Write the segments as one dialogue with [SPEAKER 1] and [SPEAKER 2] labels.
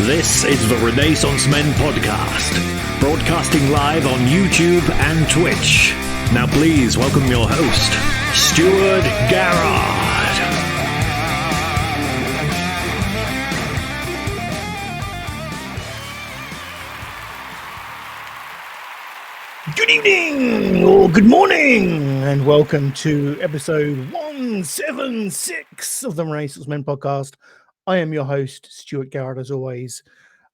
[SPEAKER 1] This is the Renaissance Men Podcast, broadcasting live on YouTube and Twitch. Now please welcome your host, Stuart Garrard.
[SPEAKER 2] Good evening, or good morning, and welcome to episode 176 of the Renaissance Men Podcast. I am your host, Stuart Garrard, as always.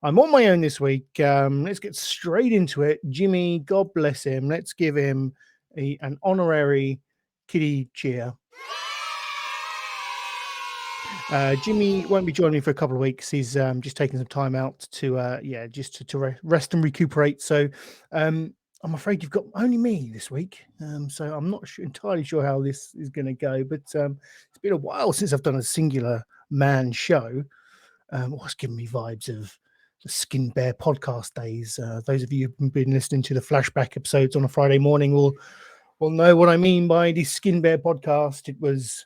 [SPEAKER 2] I'm on my own this week. Let's get straight into it. Jimmy, God bless him. Let's give him an honorary kitty cheer. Jimmy won't be joining me for a couple of weeks. He's just taking some time out to rest and recuperate. So I'm afraid you've got only me this week. So I'm not entirely sure how this is going to go, but it's been a while since I've done a singular man show. It's giving me vibes of the Skin Bear podcast days. Those of you who've been listening to the flashback episodes on a Friday morning will know what I mean by the Skin Bear podcast. It was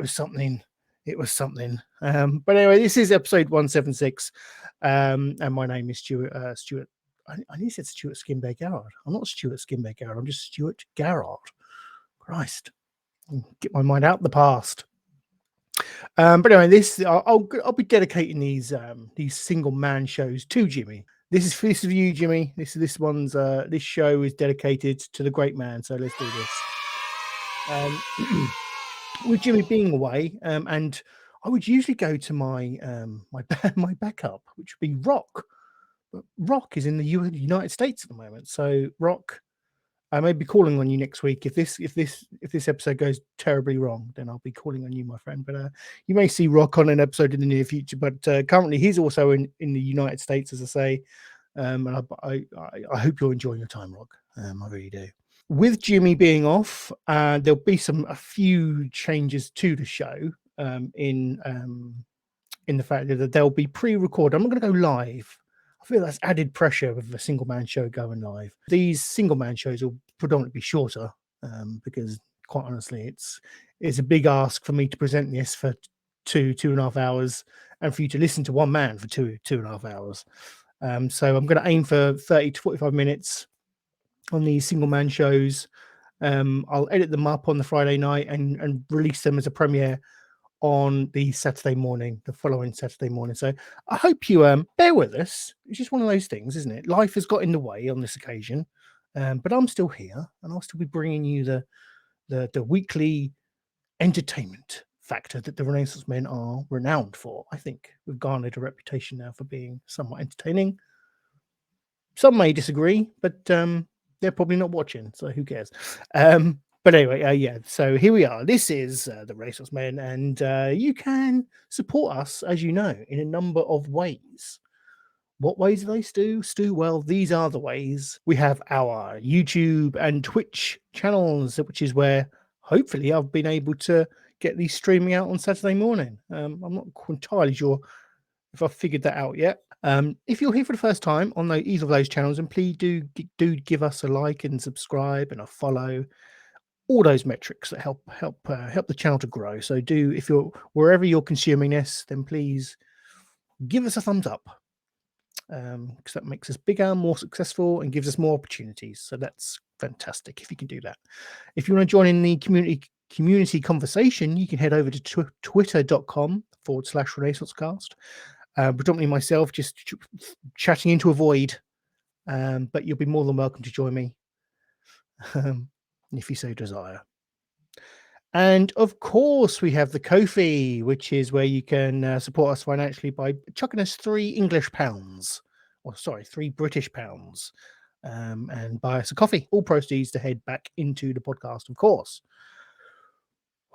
[SPEAKER 2] something. It was something. But anyway, this is episode 176, and my name is Stuart. I need to say Stuart Skin Bear Garrard. I'm not Stuart Skin Bear Garrard. I'm just Stuart Garrard. Christ, get my mind out the past. But anyway, I'll be dedicating these single man shows to Jimmy. This is for you, Jimmy. This show is dedicated to the great man. So let's do this. With Jimmy being away, and I would usually go to my backup, which would be Rock. But Rock is in the United States at the moment. So Rock, I may be calling on you next week. If this episode goes terribly wrong, then I'll be calling on you, my friend. But you may see Rock on an episode in the near future. But currently, he's also in the United States, as I say. And I hope you're enjoying your time, Rock. I really do. With Jimmy being off, there'll be a few changes to the show. In the fact that they'll be pre-recorded. I'm not going to go live. I feel that's added pressure with a single man show going live. These single man shows will predominantly be shorter because, quite honestly, it's a big ask for me to present this for two and a half hours, and for you to listen to one man for two and a half hours. So I'm going to aim for 30 to 45 minutes on these single man shows. I'll edit them up on the Friday night and release them as a premiere on the following Saturday morning. So I hope you bear with us. It's just one of those things, isn't it? Life has got in the way on this occasion, but I'm still here, and I'll still be bringing you the weekly entertainment factor that the Renaissance Men are renowned for. I think we've garnered a reputation now for being somewhat entertaining. Some may disagree, but they're probably not watching, so who cares? But anyway, so here we are. This is the Renaissance Men, and you can support us, as you know, in a number of ways. What ways do they, Stu? Well, these are the ways. We have our YouTube and Twitch channels, which is where, hopefully, I've been able to get these streaming out on Saturday morning. I'm not entirely sure if I've figured that out yet. If you're here for the first time on either of those channels, and please do give us a like and subscribe and a follow. All those metrics that help the channel to grow. So if you're wherever you're consuming this, then please give us a thumbs up, because that makes us bigger, more successful, and gives us more opportunities. So that's fantastic if you can do that. If you want to join in the community conversation, you can head over to twitter.com/RenaissanceCast. Predominantly myself, just chatting into a void, but you'll be more than welcome to join me. If you so desire. And of course, we have the Ko-fi, which is where you can support us financially by chucking us £3 British pounds, and buy us a coffee. All proceeds to head back into the podcast, of course.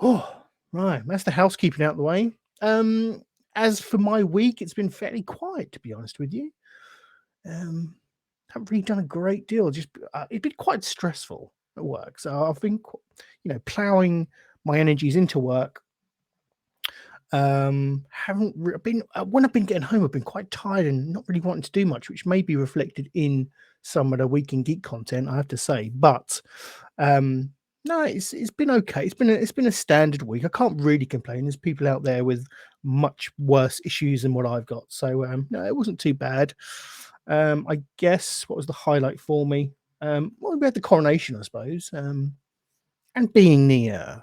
[SPEAKER 2] Oh, right. That's the housekeeping out of the way. As for my week, it's been fairly quiet, to be honest with you. Haven't really done a great deal. Just it's been quite stressful at work, so I've been, ploughing my energies into work. When I've been getting home, I've been quite tired and not really wanting to do much, which may be reflected in some of the Week in Geek content, I have to say. But No, it's been okay. It's been a standard week. I can't really complain. There's people out there with much worse issues than what I've got. So no, it wasn't too bad. I guess what was the highlight for me? Well, we had the coronation, I suppose. And being the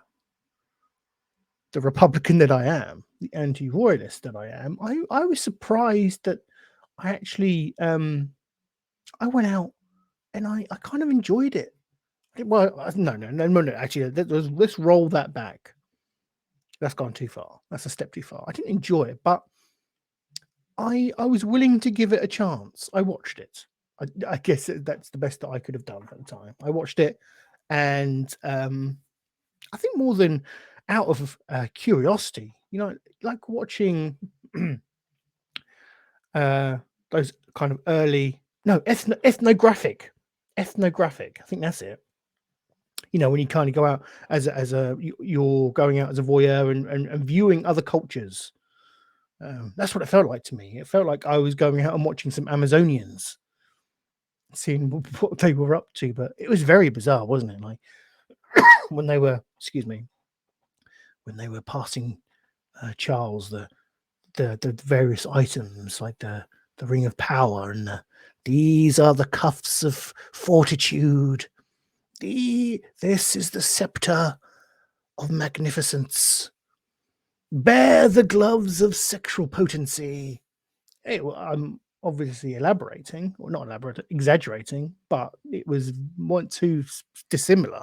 [SPEAKER 2] Republican that I am, the anti-royalist that I am, I was surprised that I actually I went out and I kind of enjoyed it. Well, no. Actually, let's roll that back. That's gone too far. That's a step too far. I didn't enjoy it, but I was willing to give it a chance. I watched it. I guess that's the best that I could have done at the time. I watched it, and I think more than out of curiosity, like watching those kind of early ethnographic. I think that's it. When you kind of go out you're going out as a voyeur and viewing other cultures. That's what it felt like to me. It felt like I was going out and watching some Amazonians, seeing what they were up to. But it was very bizarre, wasn't it? Like when they were, when they were passing Charles the various items, like the ring of power and these are the cuffs of fortitude. This is the scepter of magnificence. Bear the gloves of sexual potency. Hey, well, I'm obviously elaborating, or not elaborating, exaggerating, but it weren't too dissimilar.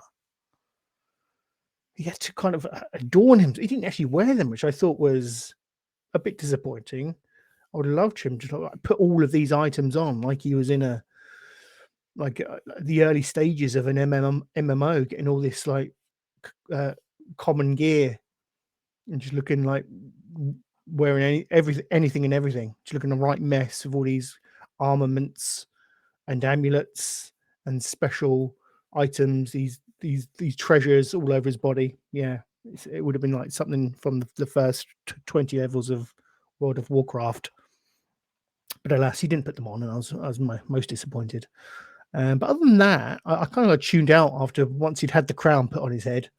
[SPEAKER 2] He had to kind of adorn him. He didn't actually wear them, which I thought was a bit disappointing. I would have loved him to like, put all of these items on, like he was in the early stages of an MMO, getting all this like common gear and just looking like wearing anything and everything, just looking a right mess of all these armaments and amulets and special items, these treasures all over his body. Yeah, it would have been like something from the first 20 levels of World of Warcraft. But alas, he didn't put them on, and I was most disappointed. But other than that, I kind of tuned out after once he'd had the crown put on his head.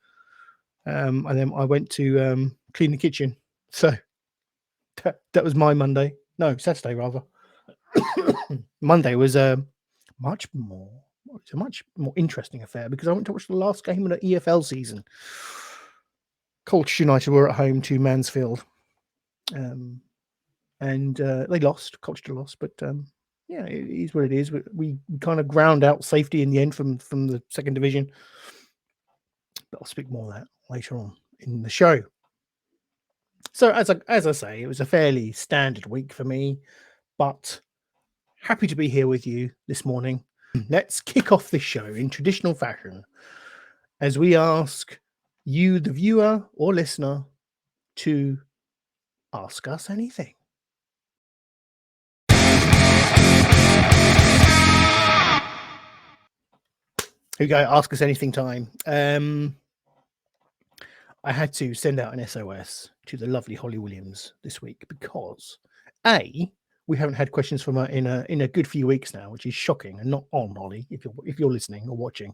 [SPEAKER 2] And then I went to clean the kitchen. So that was my Monday. No, Saturday rather. Monday was a much more interesting affair because I went to watch the last game of the EFL season. Colchester United were at home to Mansfield, and they lost. Colchester lost, but yeah, it is what it is. We kind of ground out safety in the end from the second division. But I'll speak more of that later on in the show. So as I say, it was a fairly standard week for me, but happy to be here with you this morning. Let's kick off this show in traditional fashion as we ask you, the viewer or listener, to ask us anything. Here we go, ask us anything time. I had to send out an SOS to the lovely Holly Williams this week because we haven't had questions from her in a good few weeks now, which is shocking and not on, Holly. If you're listening or watching,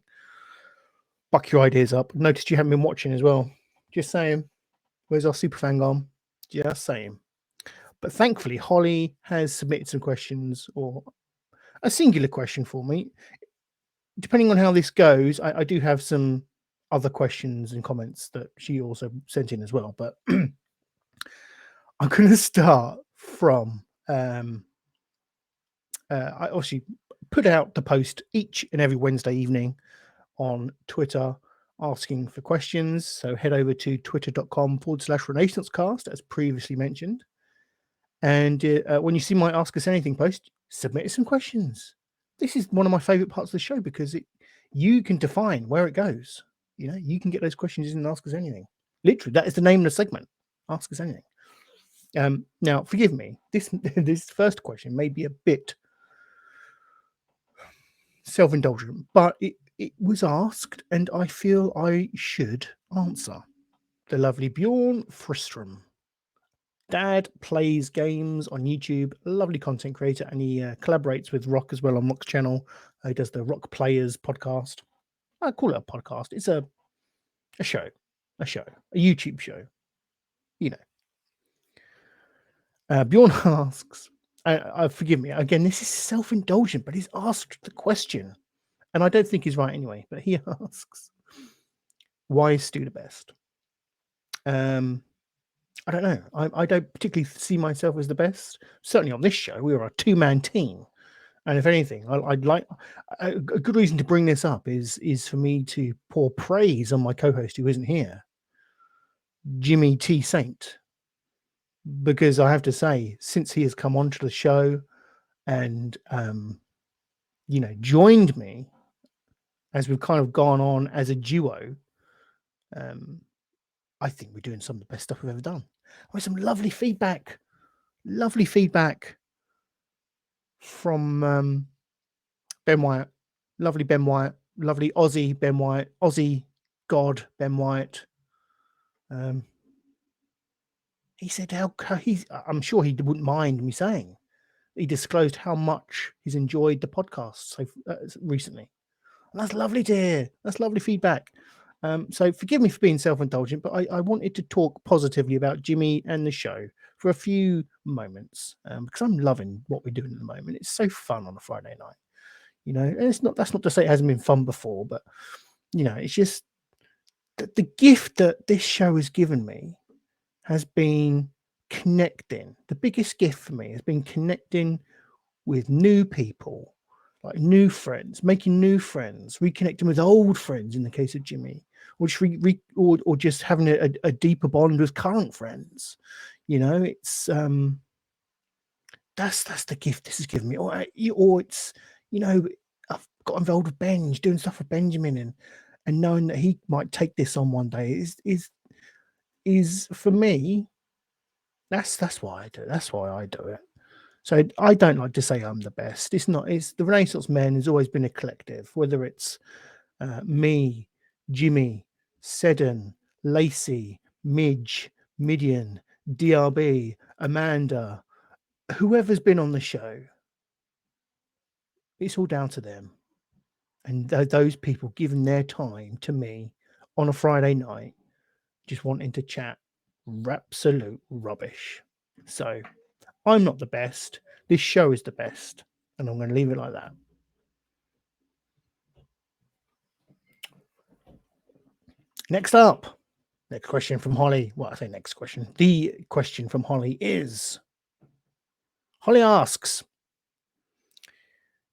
[SPEAKER 2] buck your ideas up. Noticed you haven't been watching as well. Just saying. Where's our superfan gone? Just saying. But thankfully, Holly has submitted some questions or a singular question for me. Depending on how this goes, I do have some other questions and comments that she also sent in as well. But I'm going to start from I obviously put out the post each and every Wednesday evening on Twitter asking for questions. So head over to twitter.com/renaissancecast as previously mentioned. And when you see my Ask Us Anything post, submit some questions. This is one of my favorite parts of the show because you can define where it goes. You can get those questions in and ask us anything. Literally, that is the name of the segment. Ask us anything. Now, forgive me. This first question may be a bit self-indulgent, but it was asked, and I feel I should answer. The lovely Bjorn Fristrom. Dad plays games on YouTube, lovely content creator, and he collaborates with Rock as well on Rock's channel. He does the Rock Players podcast. I call it a podcast. a YouTube show. You know, Bjorn asks, forgive me again. This is self-indulgent, but he's asked the question, and I don't think he's right anyway. But he asks, "Why is Stu the best?" I don't know. I don't particularly see myself as the best. Certainly on this show, we are a two-man team. And if anything, I'd like a good reason to bring this up is for me to pour praise on my co-host who isn't here, Jimmy T. Saint, because I have to say, since he has come onto the show and joined me as we've kind of gone on as a duo, I think we're doing some of the best stuff we've ever done. With some lovely feedback from Ben Wyatt, lovely Ben Wyatt, lovely Aussie Ben Wyatt, Aussie God Ben Wyatt. He said I'm sure he wouldn't mind me saying, he disclosed how much he's enjoyed the podcast so recently. And that's lovely to hear. That's lovely feedback. So forgive me for being self-indulgent, but I wanted to talk positively about Jimmy and the show for a few moments because I'm loving what we're doing at the moment. It's so fun on a Friday night. And that's not to say it hasn't been fun before, but it's just the gift that this show has given me has been connecting. The biggest gift for me has been connecting with new people, like new friends, making new friends, reconnecting with old friends in the case of Jimmy, or just or just having a deeper bond with current friends. It's that's the gift this has given me. Or it's I've got involved with Benj, doing stuff with Benjamin, and knowing that he might take this on one day is for me. That's why I do it. That's why I do it. So I don't like to say I'm the best. It's not. It's the Renaissance Men has always been a collective. Whether it's me, Jimmy, Seddon, Lacey, Midge, Midian, DRB, Amanda, whoever's been on the show, it's all down to them. And those people giving their time to me on a Friday night, just wanting to chat absolute rubbish. So I'm not the best. This show is the best. And I'm going to leave it like that. Next up, next question from Holly. Well, I say next question. The question from Holly is, Holly asks,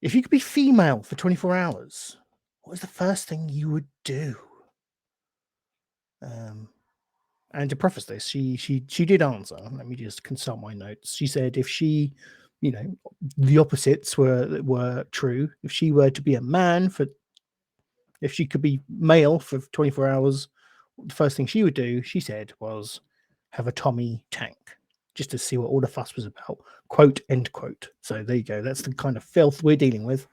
[SPEAKER 2] if you could be female for 24 hours, what is the first thing you would do? And to preface this, she did answer. Let me just consult my notes. She said if she, the opposites were true. If she were to be a man if she could be male for 24 hours, the first thing she would do, she said, was have a Tommy tank, just to see what all the fuss was about. Quote, end quote. So there you go. That's the kind of filth we're dealing with.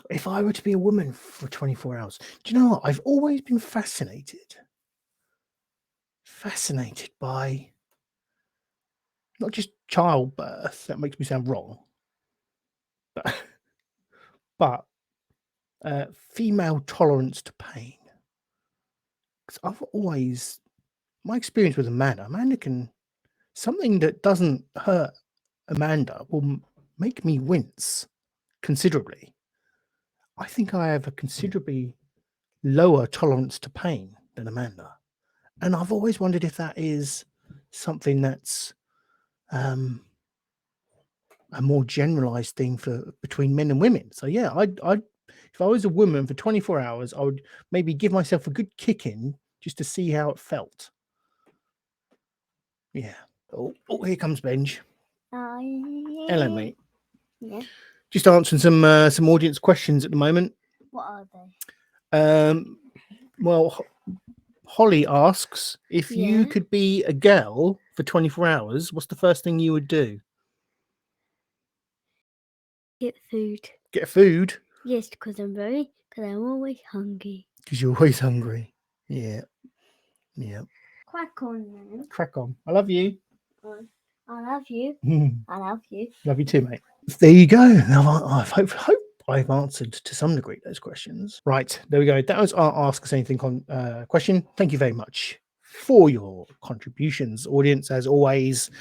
[SPEAKER 2] If I were to be a woman for 24 hours, do you know what? I've always been fascinated by not just childbirth. That makes me sound wrong. But female tolerance to pain. Because I've always, my experience with Amanda can, something that doesn't hurt Amanda will make me wince considerably. I think I have a considerably lower tolerance to pain than Amanda. And I've always wondered if that is something that's a more generalized thing between men and women. So yeah, I'd if I was a woman for 24 hours, I would maybe give myself a good kicking just to see how it felt. Yeah. Oh, here comes Benj. Hello, mate.
[SPEAKER 3] Yeah.
[SPEAKER 2] Just answering some audience questions at the moment.
[SPEAKER 3] What are they?
[SPEAKER 2] Well, Holly asks, if you
[SPEAKER 3] Yeah.
[SPEAKER 2] could be a girl for 24 hours, what's the first thing you would do?
[SPEAKER 3] Get food.
[SPEAKER 2] Get food?
[SPEAKER 3] Yes, because I'm always hungry.
[SPEAKER 2] Because you're always hungry. Yeah. Yeah.
[SPEAKER 3] Crack on, man.
[SPEAKER 2] Crack on. I love you.
[SPEAKER 3] I love you. I love you.
[SPEAKER 2] Love you too, mate. There you go. Now, I I've answered to some degree those questions. Right, there we go. That was our Ask Us Anything question. Thank you very much for your contributions, audience, as always.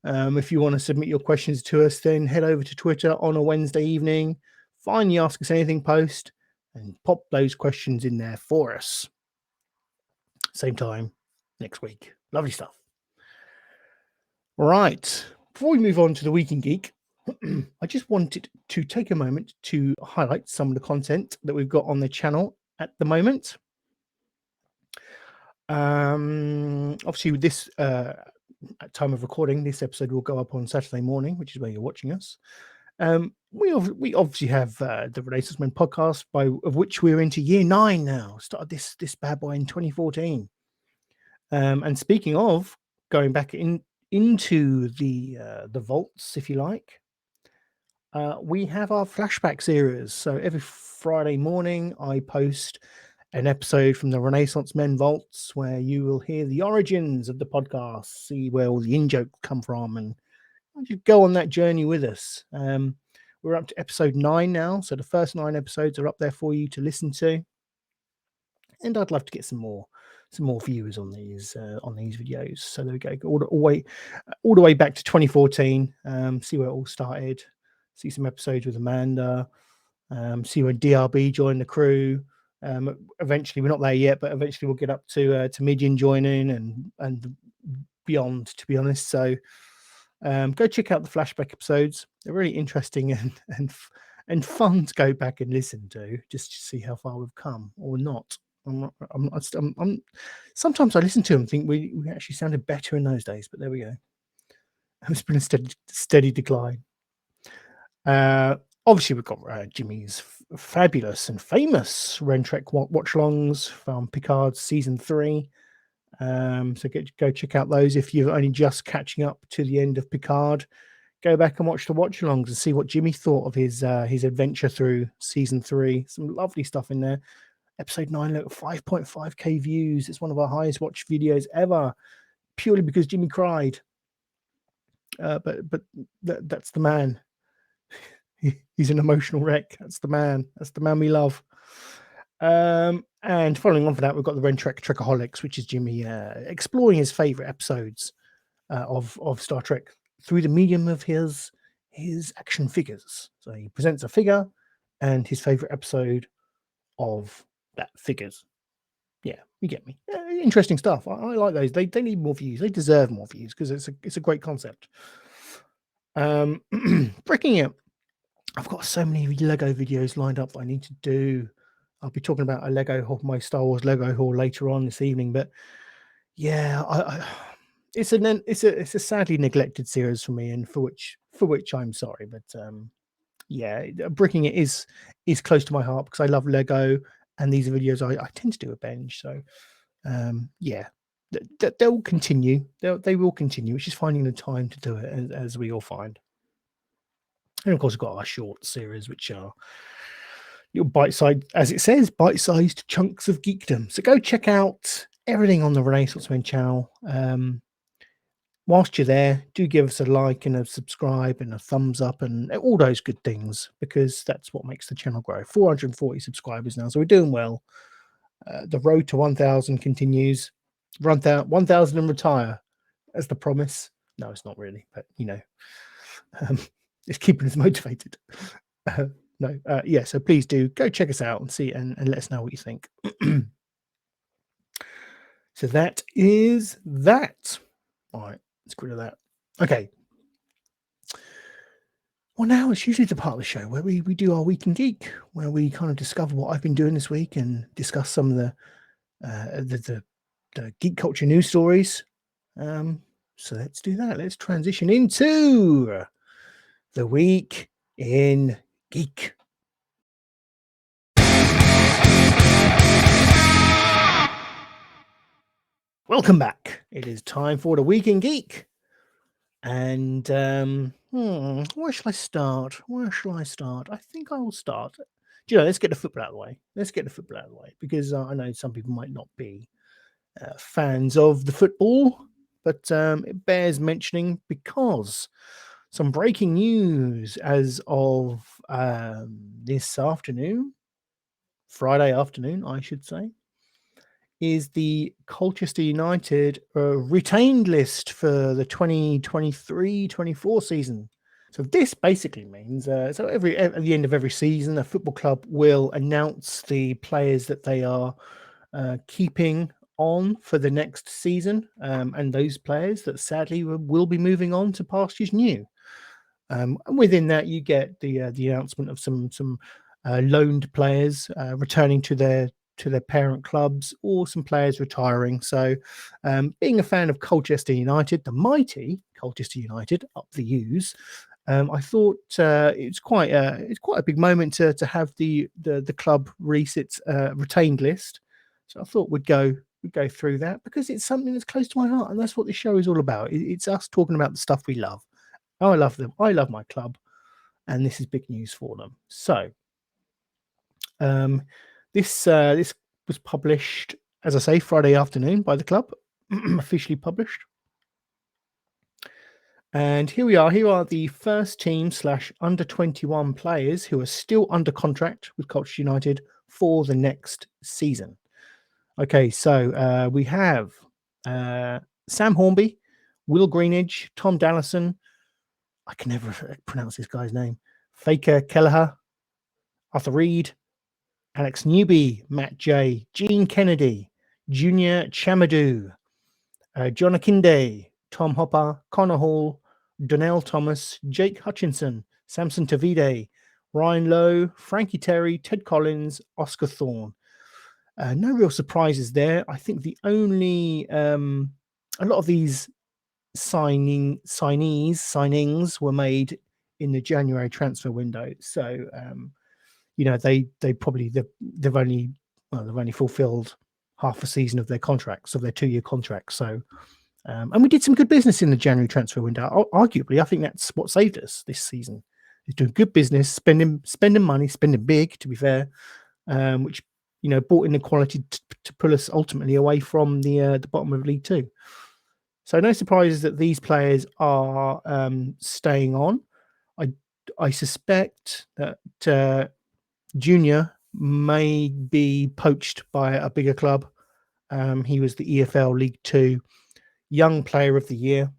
[SPEAKER 2] If you want to submit your questions to us, then head over to Twitter on a Wednesday evening, find the Ask Us Anything post, and pop those questions in there for us. Same time next week. Lovely stuff. Right, before we move on to the Week in Geek, I just wanted to take a moment to highlight some of the content that we've got on the channel at the moment. Obviously, with this at time of recording, this episode will go up on Saturday morning, which is where you're watching us. We obviously have the Renaissance Men podcast, of which we're into year 9 now. Started this bad boy in 2014. And speaking of going back into the vaults, if you like, we have our flashback series. So every Friday morning, I post an episode from the Renaissance Men vaults where you will hear the origins of the podcast, see where all the in-jokes come from, and you go on that journey with us. We're up to episode 9 now, so the first 9 episodes are up there for you to listen to. And I'd love to get some more viewers on these videos. So there we go, all the way back to 2014. See where it all started. See some episodes with Amanda. See when DRB joined the crew. Eventually, we're not there yet, but eventually we'll get up to Midgen joining and beyond, to be honest. So go check out the flashback episodes. They're really interesting and fun to go back and listen to, just to see how far we've come or not. Sometimes I listen to them and think we actually sounded better in those days, but there we go. It's been a steady decline. Obviously, we've got Jimmy's fabulous and famous Rentrek watch-alongs from Picard season 3. So go check out those if you're only just catching up to the end of Picard. Go back and watch the watch-alongs and see what Jimmy thought of his adventure through season 3. Some lovely stuff in there. Episode 9, look, 5.5k views. It's one of our highest watched videos ever, purely because Jimmy cried. But that's the man. He's an emotional wreck. That's the man. That's the man we love. And following on from that, we've got the Rentrek Trekaholics, which is Jimmy exploring his favorite episodes of Star Trek through the medium of his action figures. So he presents a figure and his favorite episode of that figures. Yeah, you get me. Interesting stuff. I like those. They need more views. They deserve more views because it's a great concept. Breaking it. I've got so many Lego videos lined up that I need to do. I'll be talking about a Lego haul, my Star Wars Lego haul later on this evening. But yeah, it's a sadly neglected series for me, and for which I'm sorry. But yeah, Bricking It is close to my heart because I love Lego, and these are videos I tend to do a binge. So yeah, they'll continue. They will continue. It's just finding the time to do it, as we all find. And of course, we've got our short series, which are your bite-sized, as it says, bite-sized chunks of geekdom. So go check out everything on the Renaissance Men channel. Whilst you're there, do give us a like and a subscribe and a thumbs up and all those good things, because that's what makes the channel grow. 440 subscribers now, so we're doing well. The road to 1,000 continues. 1,000 and retire, as the promise. No, it's not really, but you know. It's keeping us motivated. Yeah, so please do go check us out and see and let us know what you think. So that is that. All right, let's get rid of that. Okay. Well, now it's usually the part of the show where we do our Week in Geek, where we kind of discover what I've been doing this week and discuss some of the geek culture news stories. So let's do that. Let's transition into the Week in Geek. Welcome back. It is time for the Week in Geek. And where shall I start? I think I will start. Do you know, let's get the football out of the way. Because I know some people might not be fans of the football, but it bears mentioning because Some breaking news as of this afternoon, Friday afternoon, I should say, is the Colchester United retained list for the 2023-24 season. So this basically means at the end of every season, a football club will announce the players that they are keeping on for the next season, and those players that sadly will be moving on to pastures new. And within that, you get the announcement of some loaned players returning to their parent clubs, or some players retiring. So, being a fan of Colchester United, the mighty Colchester United, up the U's, I thought it's quite a big moment to have the club release its retained list. So I thought we'd go through that, because it's something that's close to my heart, and that's what this show is all about. It's us talking about the stuff we love. I love them. I love my club, and this is big news for them. So, this was published, as I say, Friday afternoon by the club, officially published. And here we are. Here are the first team / under 21 players who are still under contract with Colchester United for the next season. Okay, so we have Sam Hornby, Will Greenidge, Tom Dallison. I can never pronounce this guy's name. Faker Kelleher, Arthur Reed, Alex Newby, Matt J, Gene Kennedy, Junior Chamadou, John Akinde, Tom Hopper, Connor Hall, Donnell Thomas, Jake Hutchinson, Samson Tavide, Ryan Lowe, Frankie Terry, Ted Collins, Oscar Thorne. No real surprises there. I think the only a lot of these signings were made in the January transfer window. So they've only fulfilled half a season of their contracts, of their 2-year contracts. So and we did some good business in the January transfer window. Arguably, I think that's what saved us this season. Is doing good business, spending money, spending big, to be fair, which brought in the quality to pull us ultimately away from the bottom of League Two. So no surprises that these players are staying on. I suspect that Junior may be poached by a bigger club. He was the EFL League Two Young Player of the Year.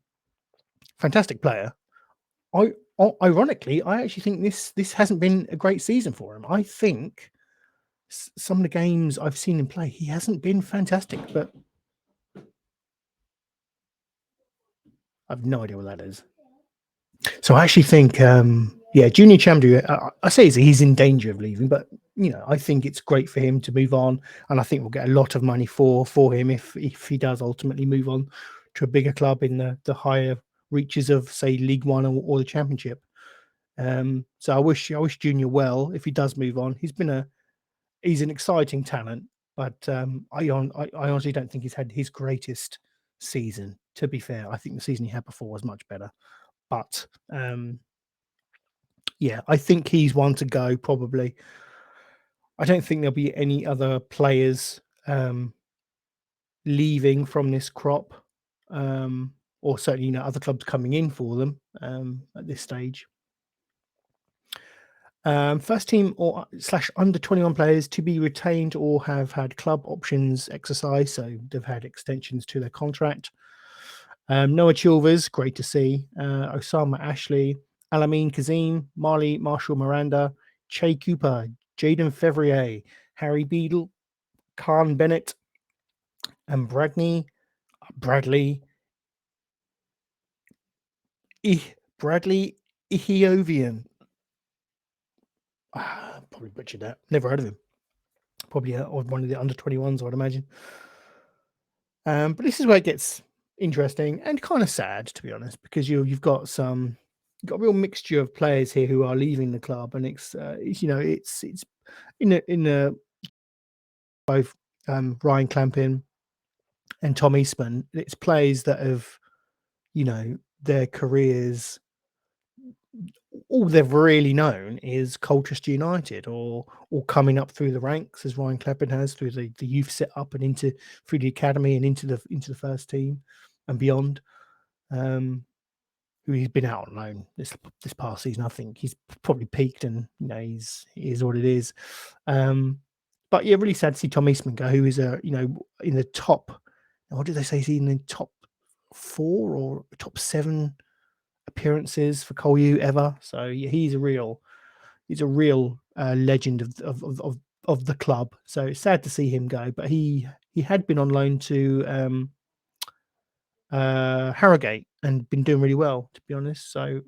[SPEAKER 2] Fantastic player. Ironically, I actually think this hasn't been a great season for him. I think some of the games I've seen him play, he hasn't been fantastic, but I've no idea what that is. So I actually think, Junior Chamdu, I say he's in danger of leaving, but I think it's great for him to move on, and I think we'll get a lot of money for him if he does ultimately move on to a bigger club in the higher reaches of, say, League One or the Championship. So I wish Junior well if he does move on. He's an exciting talent, but I honestly don't think he's had his greatest season. To be fair, I think the season he had before was much better. But I think he's one to go, probably. I don't think there'll be any other players leaving from this crop, or certainly other clubs coming in for them at this stage. First team or / under 21 players to be retained or have had club options exercised, so they've had extensions to their contract. Noah Chilvers, great to see. Osama Ashley, Alameen Kazim, Marley Marshall Miranda, Che Cooper, Jaden Fevrier, Harry Beadle, Khan Bennett, and Bradley Ethiopian. Probably butchered that. Never heard of him. Probably one of the under 21s, I'd imagine. But this is where it gets interesting and kind of sad, to be honest, because you've got a real mixture of players here who are leaving the club, and it's in both Ryan Clampin and Tom Eastman. It's players that have their careers, all they've really known is Colchester United, or coming up through the ranks, as Ryan Clappin has, through the youth set up and through the academy and into the first team and beyond. who he's been out on loan this past season. I think he's probably peaked, and he is what it is. But yeah, really sad to see Tom Eastman go, who is in the top. What did they say? He's in the top 4 or top 7 appearances for Col U ever. So yeah, he's a real legend of the club. So it's sad to see him go, but he had been on loan to Harrogate and been doing really well, to be honest. So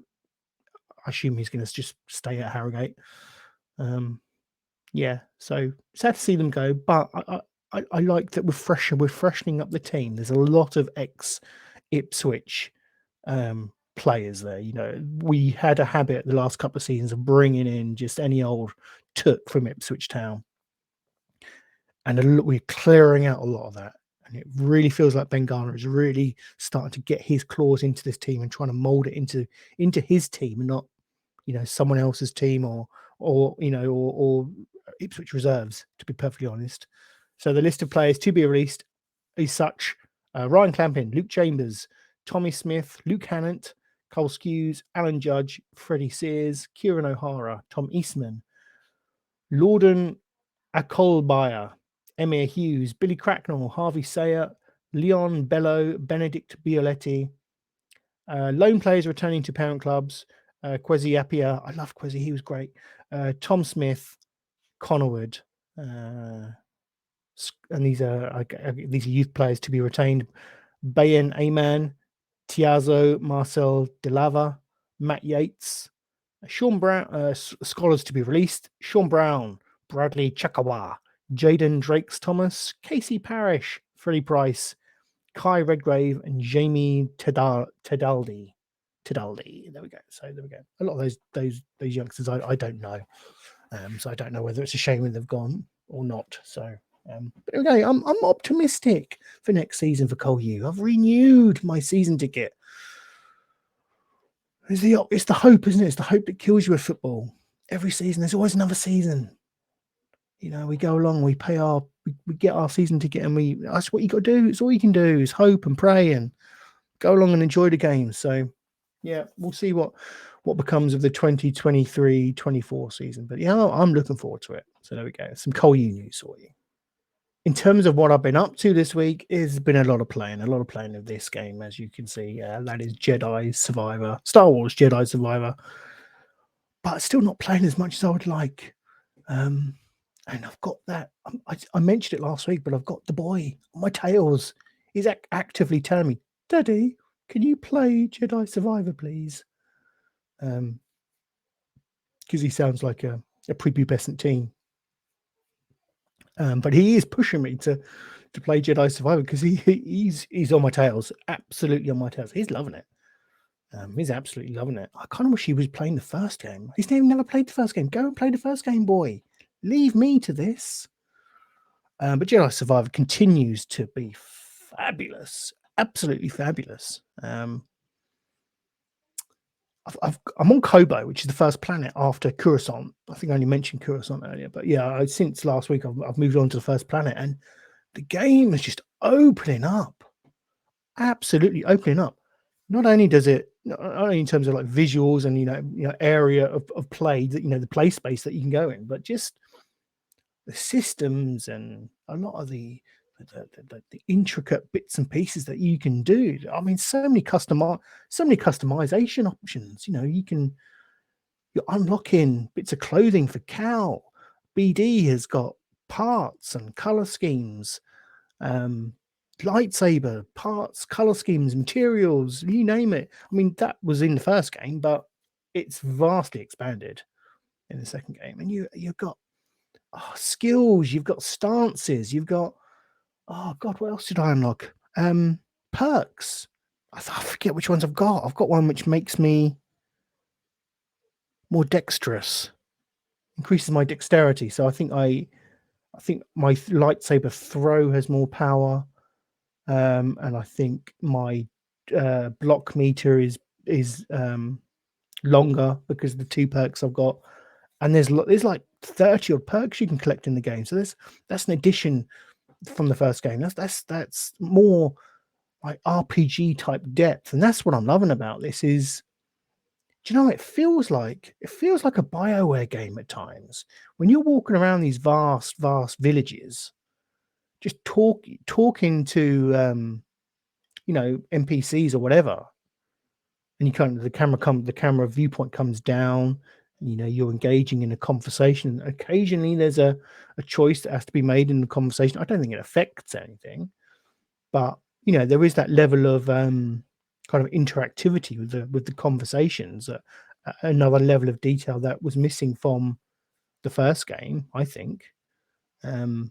[SPEAKER 2] I assume he's going to just stay at Harrogate. Yeah, so sad to see them go, but I like that we're freshening up the team. There's a lot of ex-Ipswich players there. We had a habit the last couple of seasons of bringing in just any old took from Ipswich Town, and we're clearing out a lot of that. And it really feels like Ben Garner is really starting to get his claws into this team and trying to mold it into his team, and not someone else's team or Ipswich reserves, to be perfectly honest. So the list of players to be released is such: Ryan Clampin, Luke Chambers, Tommy Smith, Luke Hannant, Cole Skews, Alan Judge, Freddie Sears, Kieran O'Hara, Tom Eastman, Lorden Akolbaya, Emir Hughes, Billy Cracknell, Harvey Sayer, Leon Bello, Benedict Bioletti. Loan players returning to parent clubs: Kwesi Appiah. I love Kwesi, he was great. Tom Smith, Connorwood, and these are youth players to be retained: Bayan Aman, Tiazo, Marcel Delava, Matt Yates, Sean Brown. Scholars to be released: Sean Brown, Bradley Chakawa, Jaden Drakes Thomas, Casey Parrish, Freddie Price, Kai Redgrave, and Jamie Tedaldi. There we go. So there we go. A lot of those youngsters I don't know. So I don't know whether it's a shame when they've gone or not. So but okay, I'm optimistic for next season for Col U. I've renewed my season ticket. It's the hope, isn't it? It's the hope that kills you with football. Every season, there's always another season. We go along, we get our season ticket, and that's what you got to do. It's all you can do is hope and pray and go along and enjoy the game. So yeah, we'll see what becomes of the 2023-24 season. But yeah, I'm looking forward to it. So there we go. Some Col U news for you. In terms of what I've been up to this week, it's been a lot of playing of this game, as you can see. That is Jedi Survivor, Star Wars Jedi Survivor. But still not playing as much as I would like. And I've got that. I mentioned it last week, but I've got the boy on my tails. He's actively telling me, "Daddy, can you play Jedi Survivor, please?" Because he sounds like a prepubescent teen. But he is pushing me to play Jedi Survivor because he's on my tails, absolutely on my tails. He's loving it. He's absolutely loving it. I kind of wish he was playing the first game. He's never played the first game. Go and play the first game, boy. Leave me to this. But Jedi Survivor continues to be fabulous, absolutely fabulous. I'm on Kobo, which is the first planet after Coruscant. I think I only mentioned Coruscant earlier, but yeah, since last week I've moved on to the first planet, and the game is just opening up, absolutely opening up. Not only does it, not only in terms of like visuals and area of play, that the play space that you can go in, but just the systems and a lot of the intricate bits and pieces that you can do. I mean, so many customization options. You're unlocking bits of clothing for Cal. BD has got parts and color schemes, lightsaber parts, color schemes, materials, you name it. I mean, that was in the first game, but it's vastly expanded in the second game. And you've got skills, you've got stances, you've got, oh God, what else did I unlock? Perks. I forget which ones I've got. I've got one which makes me more dexterous, increases my dexterity. So I think my lightsaber throw has more power, and I think my block meter is longer because of the 2 perks I've got. And there's like 30 odd perks you can collect in the game. So that's an addition from the first game. That's more like RPG type depth, and that's what I'm loving about this. Is, do you know, it feels like a BioWare game at times when you're walking around these vast villages, just talking to NPCs or whatever, and you kind of the camera viewpoint comes down, and you're engaging in a conversation. Occasionally there's a choice that has to be made in the conversation. I don't think it affects anything, but there is that level of kind of interactivity with the conversations, another level of detail that was missing from the first game, I think. So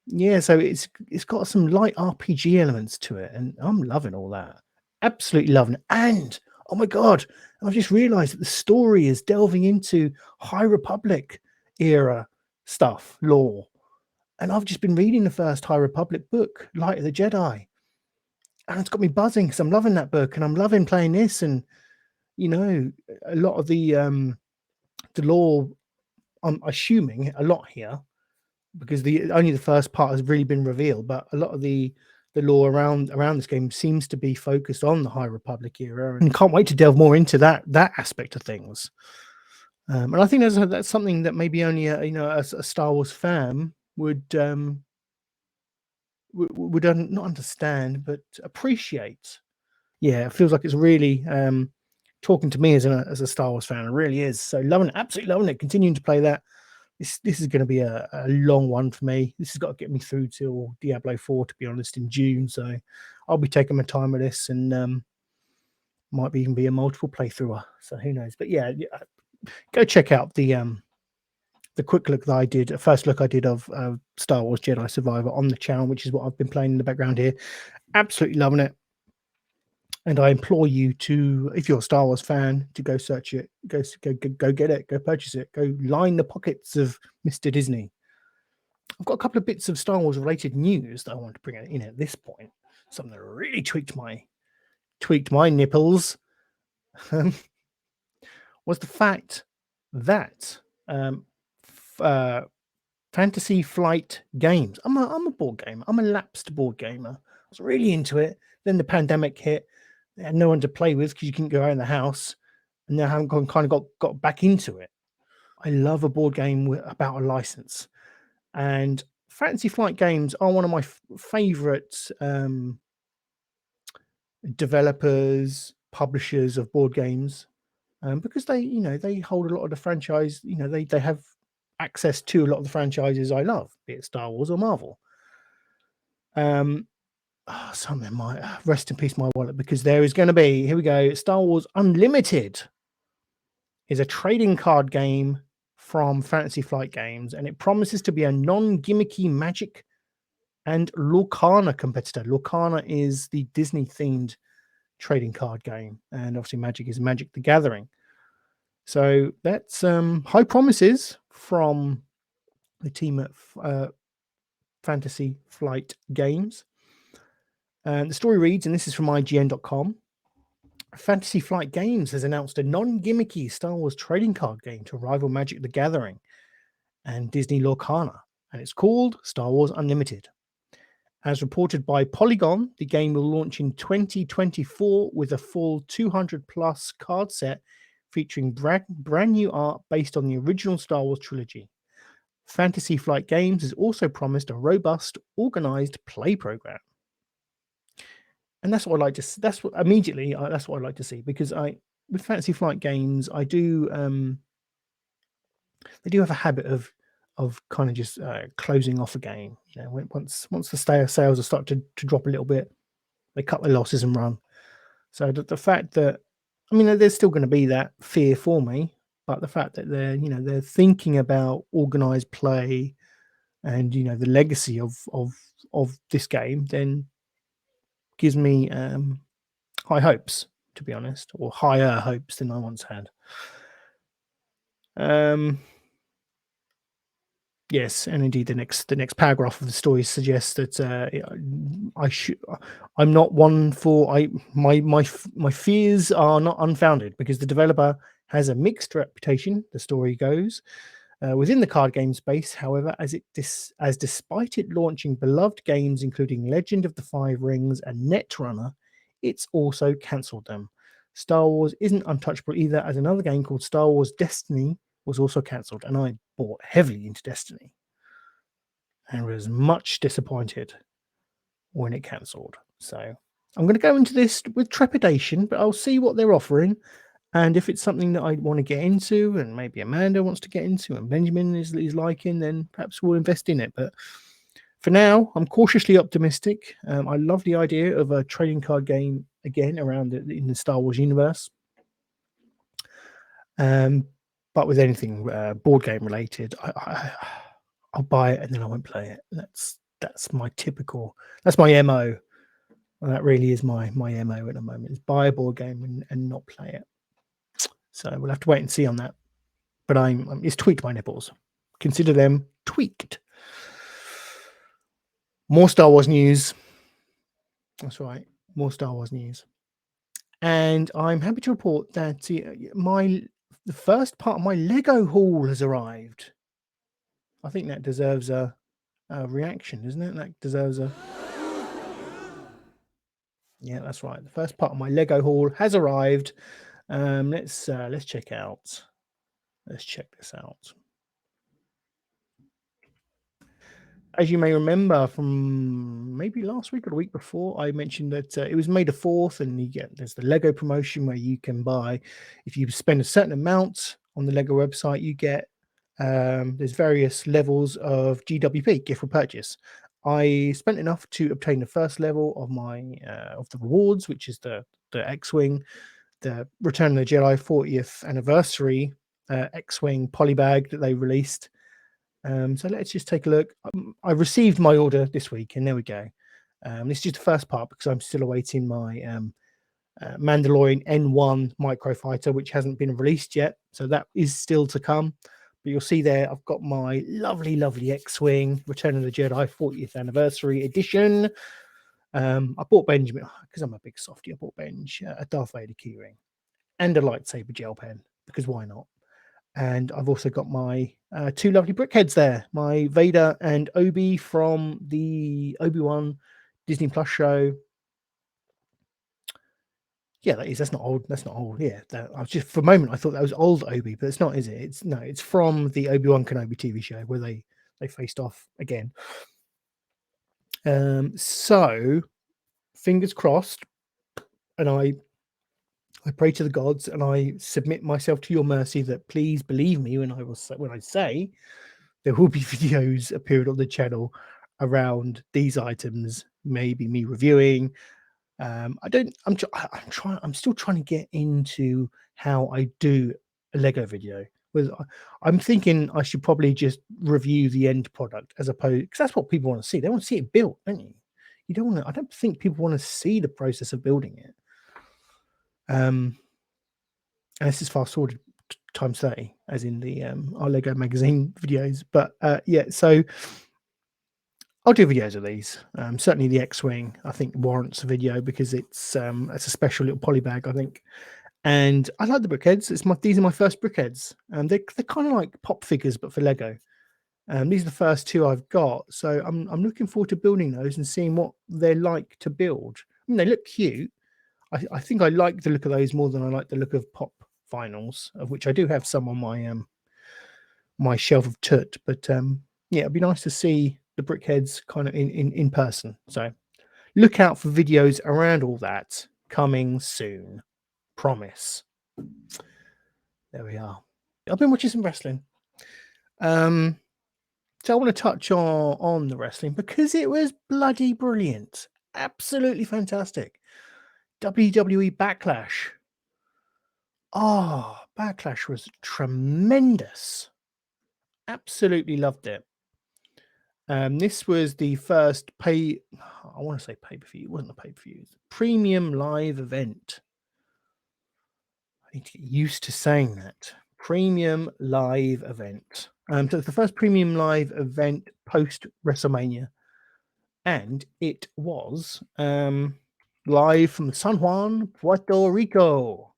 [SPEAKER 2] it's got some light RPG elements to it, and I'm loving all that. Absolutely loving it. And oh my god, I've just realized that the story is delving into High Republic era stuff, lore. And I've just been reading the first High Republic book, Light of the Jedi. And it's got me buzzing because I'm loving that book and I'm loving playing this. And a lot of the lore, I'm assuming a lot here, because only the first part has really been revealed, but a lot of the lore around this game seems to be focused on the High Republic era, and can't wait to delve more into that aspect of things. And I think that's something that maybe only a Star Wars fan would not understand, but appreciate. Yeah, it feels like it's really talking to me as a Star Wars fan. It really is. So loving it, absolutely loving it. Continuing to play that. This is going to be a long one for me. This has got to get me through till Diablo 4, to be honest, in June. So I'll be taking my time with this, and might even be a multiple playthrough. So who knows? But yeah, go check out the quick look that I did, first look I did of Star Wars Jedi Survivor on the channel, which is what I've been playing in the background here. Absolutely loving it. And I implore you to, if you're a Star Wars fan, to go search it, go get it, go purchase it, go line the pockets of Mr. Disney. I've got a couple of bits of Star Wars related news that I want to bring in at this point. Something that really tweaked my nipples was the fact that Fantasy Flight Games. I'm a board gamer. I'm a lapsed board gamer. I was really into it. Then the pandemic hit. They had no one to play with because you couldn't go out in the house, and now I haven't got back into it. I love a board game about a license, and Fantasy Flight Games are one of my favorite developers, publishers of board games, because they hold a lot of the franchise. They have access to a lot of the franchises I love, be it Star Wars or Marvel. Something might rest in peace my wallet, because there is going to be, here we go, Star Wars Unlimited is a trading card game from Fantasy Flight Games, and it promises to be a non-gimmicky Magic and Lorcana competitor. Lorcana is the Disney themed trading card game, and obviously Magic is Magic the Gathering. So that's high promises from the team at Fantasy Flight Games. And the story reads, and this is from IGN.com, Fantasy Flight Games has announced a non-gimmicky Star Wars trading card game to rival Magic the Gathering and Disney Lorcana, and it's called Star Wars Unlimited. As reported by Polygon, the game will launch in 2024 with a full 200-plus card set featuring brand new art based on the original Star Wars trilogy. Fantasy Flight Games has also promised a robust, organized play program. And that's what I like to. That's what I like to see, because with Fantasy Flight Games, I do. They do have a habit of kind of just closing off a game. Once the sales are starting to drop a little bit, they cut their losses and run. So the fact that, there's still going to be that fear for me, but the fact that they're thinking about organized play and the legacy of this game, then gives me high hopes, to be honest, or higher hopes than I once had. Yes, and indeed, the next paragraph of the story suggests that I'm not one for my fears are not unfounded, because the developer has a mixed reputation. The story goes, Within the card game space, however, as despite it launching beloved games including Legend of the Five Rings and Netrunner, it's also cancelled them. Star Wars isn't untouchable either, as another game called Star Wars Destiny was also cancelled, and I bought heavily into Destiny and was much disappointed when it cancelled. So I'm going to go into this with trepidation, but I'll see what they're offering. And if it's something that I want to get into, and maybe Amanda wants to get into, and Benjamin is liking, then perhaps we'll invest in it. But for now, I'm cautiously optimistic. I love the idea of a trading card game again around in the Star Wars universe. But with anything board game related, I'll buy it and then I won't play it. That's my typical. That's my MO. And that really is my MO at the moment: is buy a board game and not play it. So we'll have to wait and see on that. But it's tweaked my nipples. Consider them tweaked. More Star Wars news. That's right. More Star Wars news. And I'm happy to report that the first part of my Lego haul has arrived. I think that deserves a reaction, doesn't it? That deserves a... Yeah, that's right. The first part of my Lego haul has arrived. Let's check out. Let's check this out. As you may remember from maybe last week or the week before, I mentioned that it was May the 4th, and there's the Lego promotion where you can buy, if you spend a certain amount on the Lego website, you get there's various levels of GWP, gift for purchase. I spent enough to obtain the first level of my of the rewards, which is the X-Wing, the Return of the Jedi 40th anniversary X-Wing polybag that they released. So let's just take a look. I received my order this week, and there we go. This is just the first part because I'm still awaiting my Mandalorian N1 microfighter, which hasn't been released yet. So that is still to come. But you'll see there, I've got my lovely, lovely X-Wing Return of the Jedi 40th anniversary edition. I bought Benjamin, because I'm a big softie, I bought Benj a Darth Vader keyring and a lightsaber gel pen, because why not? And I've also got my two lovely brickheads there, my Vader and Obi from the Obi-Wan Disney Plus show. Yeah, that's not old. That's not old. Yeah, I was just, for a moment, I thought that was old Obi, but it's not, is it? It's from the Obi-Wan Kenobi TV show where they faced off again. So fingers crossed, and I pray to the gods and I submit myself to your mercy that please believe me when I say there will be videos appearing on the channel around these items, maybe me reviewing. I'm still trying to get into how I do a Lego video. I'm thinking I should probably just review the end product as opposed, because that's what people want to see. They want to see it built, don't you? You don't want to. I don't think people want to see the process of building it. And this is fast forwarded times 30, as in the our Lego magazine videos. But yeah, so I'll do videos of these. Certainly the X-Wing, I think, warrants a video because it's a special little polybag, I think. And I like the brickheads. These are my first brickheads. They're kind of like pop figures, but for Lego. These are the first two I've got. So I'm looking forward to building those and seeing what they're like to build. I mean, they look cute. I think I like the look of those more than I like the look of pop vinyls, of which I do have some on my my shelf of tut. But yeah, it'd be nice to see the brickheads kind of in person. So look out for videos around all that coming soon. Promise. There we are. I've been watching some wrestling. So I want to touch on the wrestling because it was bloody brilliant. Absolutely fantastic. WWE Backlash. Oh, Backlash was tremendous. Absolutely loved it. This was the first I want to say pay-per-view. It wasn't a pay-per-view. It was a premium live event. I need to get used to saying that. Premium live event. So it's the first premium live event post WrestleMania. And it was live from San Juan, Puerto Rico.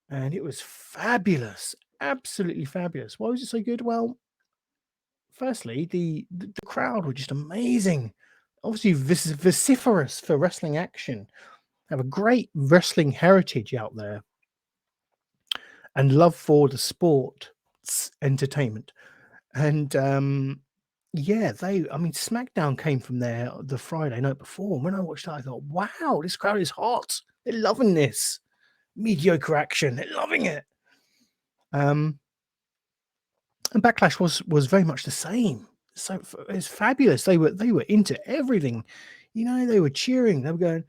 [SPEAKER 2] And it was fabulous. absolutely fabulous. Why was it so good? Well, firstly, the crowd were just amazing. Obviously, vociferous for wrestling action. Have a great wrestling heritage out there and love for the sport, entertainment. And yeah, I mean, SmackDown came from there the Friday night before. And when I watched that, I thought, wow, this crowd is hot. They're loving this mediocre action. They're loving it. And Backlash was very much the same. So it's fabulous. They were into everything. You know, they were cheering. They were going,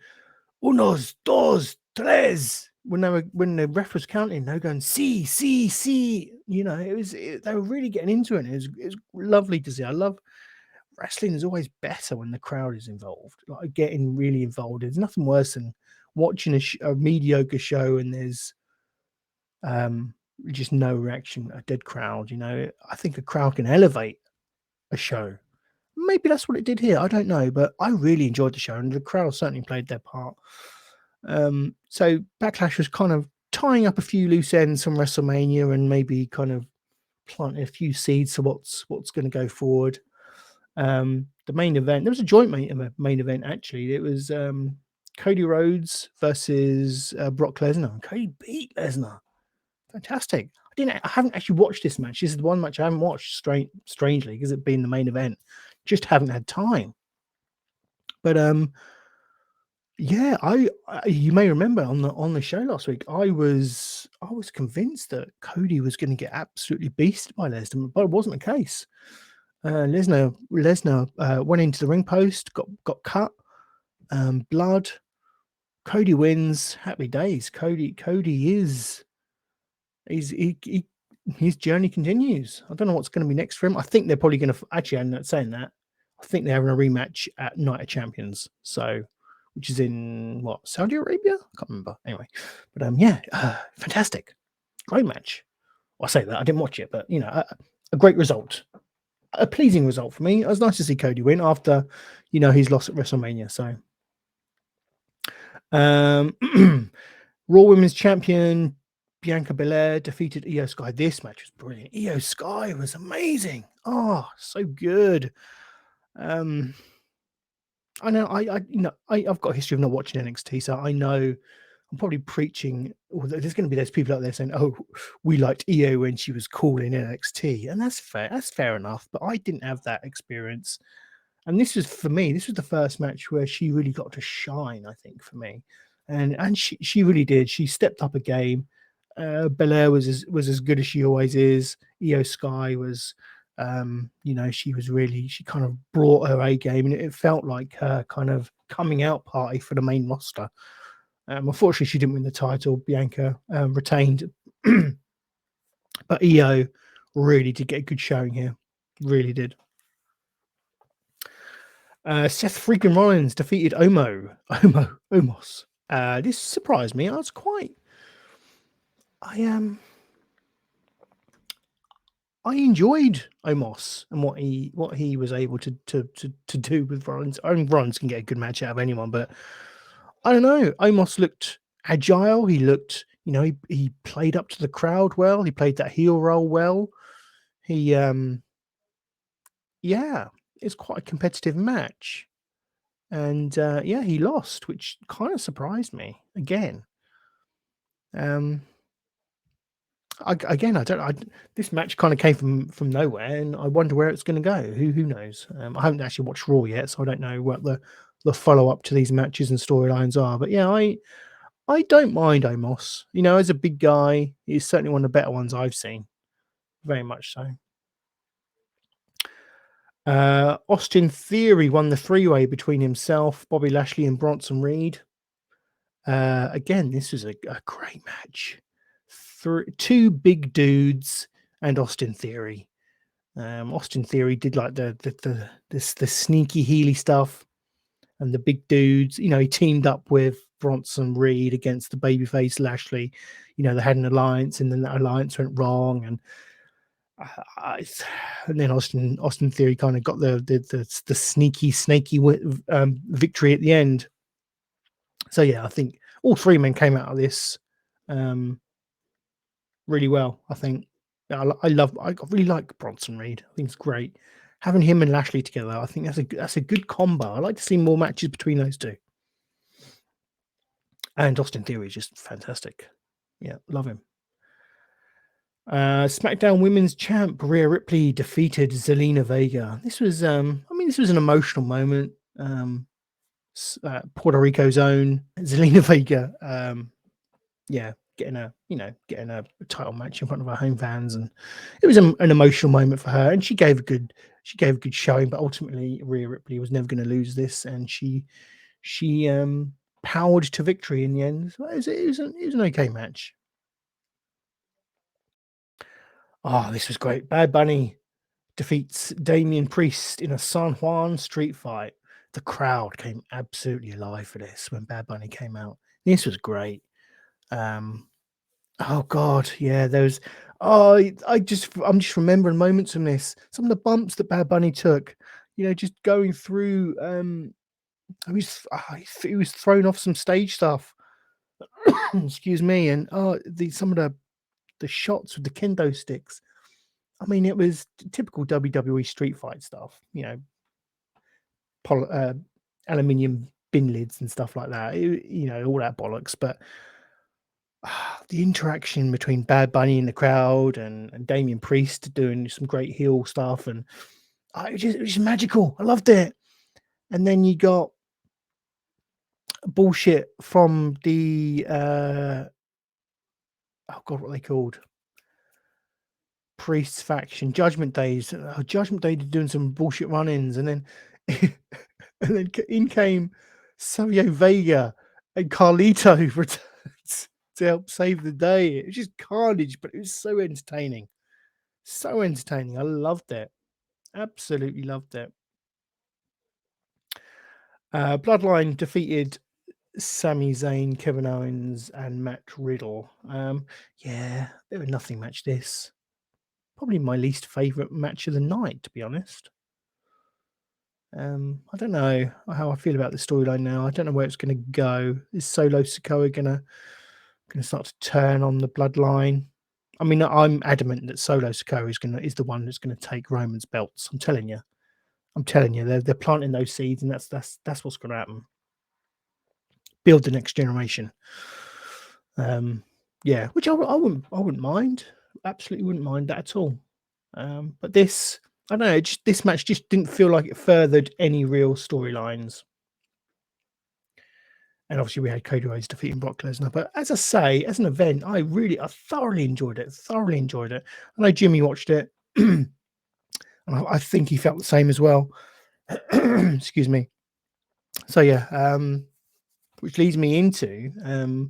[SPEAKER 2] unos, dos, tres. When the ref was counting, they were going, see, see, see. You know, they were really getting into it. It was lovely to see. I love wrestling is always better when the crowd is involved, like getting really involved. There's nothing worse than watching a mediocre show and there's just no reaction, a dead crowd. You know, I think a crowd can elevate a show. Maybe that's what it did here. I don't know, but I really enjoyed the show, and the crowd certainly played their part. So Backlash was kind of tying up a few loose ends from WrestleMania, and maybe kind of planting a few seeds to what's going to go forward. The main event, there was a joint main event actually. It was Cody Rhodes versus Brock Lesnar. And Cody beat Lesnar. Fantastic. I haven't actually watched this match. This is the one match I haven't watched, strangely, because it being the main event. Just haven't had time. But yeah, I you may remember on the show last week, I was convinced that Cody was going to get absolutely beasted by Lesnar, but it wasn't the case. Lesnar went into the ring post, got cut, blood. Cody wins. Happy days. Cody is his journey continues. I don't know what's going to be next for him. I think they're probably going to actually. I'm not saying that. I think they're having a rematch at Night of Champions. So, which is in what, Saudi Arabia? I can't remember. Anyway, but yeah, fantastic, great match. Well, I say that I didn't watch it, but you know, a great result. A pleasing result for me. It was nice to see Cody win after, you know, he's lost at WrestleMania. So, Raw Women's Champion Bianca Belair defeated Io Sky. This match was brilliant. Io Sky was amazing. Oh, so good. I know. I've got a history of not watching NXT, so I know I'm probably preaching. Well, there's going to be those people out there saying, "Oh, we liked Io when she was cool in NXT," and that's fair. That's fair enough. But I didn't have that experience, and this was for me. This was the first match where she really got to shine. I think for me, and she really did. She stepped up a game. Belair was as good as she always is. Io Sky was. You know, she kind of brought her A game, and it felt like her kind of coming out party for the main roster. Unfortunately, she didn't win the title. Bianca retained, but Io really did get a good showing here. Really did. Seth freaking Rollins defeated Omos. This surprised me. I enjoyed Omos and what he was able to do with Rollins. I mean, Rollins can get a good match out of anyone, but I don't know. Omos looked agile. He looked, you know, he played up to the crowd well. He played that heel role well. He yeah, it's quite a competitive match. And yeah, he lost, which kind of surprised me again. I don't. This match kind of came from nowhere, and I wonder where it's going to go. Who knows? I haven't actually watched Raw yet, so I don't know what the follow up to these matches and storylines are. But yeah, I don't mind Omos. You know, as a big guy, he's certainly one of the better ones I've seen. Very much so. Austin Theory won the 3-way between himself, Bobby Lashley, and Bronson Reed. Again, this was a great match. Two big dudes and Austin Theory. Austin Theory did like the sneaky heely stuff, and the big dudes. You know, he teamed up with Bronson Reed against the babyface Lashley. You know, they had an alliance, and then that alliance went wrong, and then Austin Theory kind of got the sneaky victory at the end. So yeah, I think all three men came out of this really well. I think I really like Bronson Reed. I think it's great. Having him and Lashley together, I think that's a good combo. I like to see more matches between those two. And Austin Theory is just fantastic. Yeah, love him. SmackDown Women's Champ Rhea Ripley defeated Zelina Vega. This was, this was an emotional moment. Puerto Rico's own Zelina Vega, getting a title match in front of her home fans, and it was an emotional moment for her. And she gave a good showing, but ultimately Rhea Ripley was never going to lose this, and she powered to victory in the end. So it was an okay match. Oh, this was great. Bad Bunny defeats Damian Priest in a San Juan street fight. The crowd came absolutely alive for this when Bad Bunny came out. This was great. Oh God, yeah, those. Oh, I'm just remembering moments from this. Some of the bumps that Bad Bunny took. Just going through. He was thrown off some stage stuff. Excuse me, and some of the shots with the kendo sticks. I mean, it was typical WWE street fight stuff. Aluminium bin lids and stuff like that. All that bollocks. But the interaction between Bad Bunny in the crowd and Damian Priest doing some great heel stuff, and it was just magical. I loved it. And then you got bullshit from the oh God, what are they called? Priest's faction, Judgment Days. Judgment Day doing some bullshit run-ins, and then in came Savio Vega and Carlito returns to help save the day. It was just carnage, but it was so entertaining. So entertaining. I loved it. Absolutely loved it. Bloodline defeated Sami Zayn, Kevin Owens, and Matt Riddle. Yeah, they were nothing match this. Probably my least favourite match of the night, to be honest. I don't know how I feel about the storyline now. I don't know where it's going to go. Is Solo Sikoa going to start to turn on the Bloodline? I mean, I'm adamant that Solo Sikoa is the one that's going to take Roman's belts. I'm telling you, they're planting those seeds, and that's what's going to happen. Build the next generation. Yeah, which I wouldn't mind. Absolutely wouldn't mind that at all. But this, I don't know, this match just didn't feel like it furthered any real storylines. And obviously we had Cody Rhodes defeating Brock Lesnar. But as I say, as an event, I thoroughly enjoyed it. I know Jimmy watched it. And I think he felt the same as well. Excuse me. So yeah, which leads me into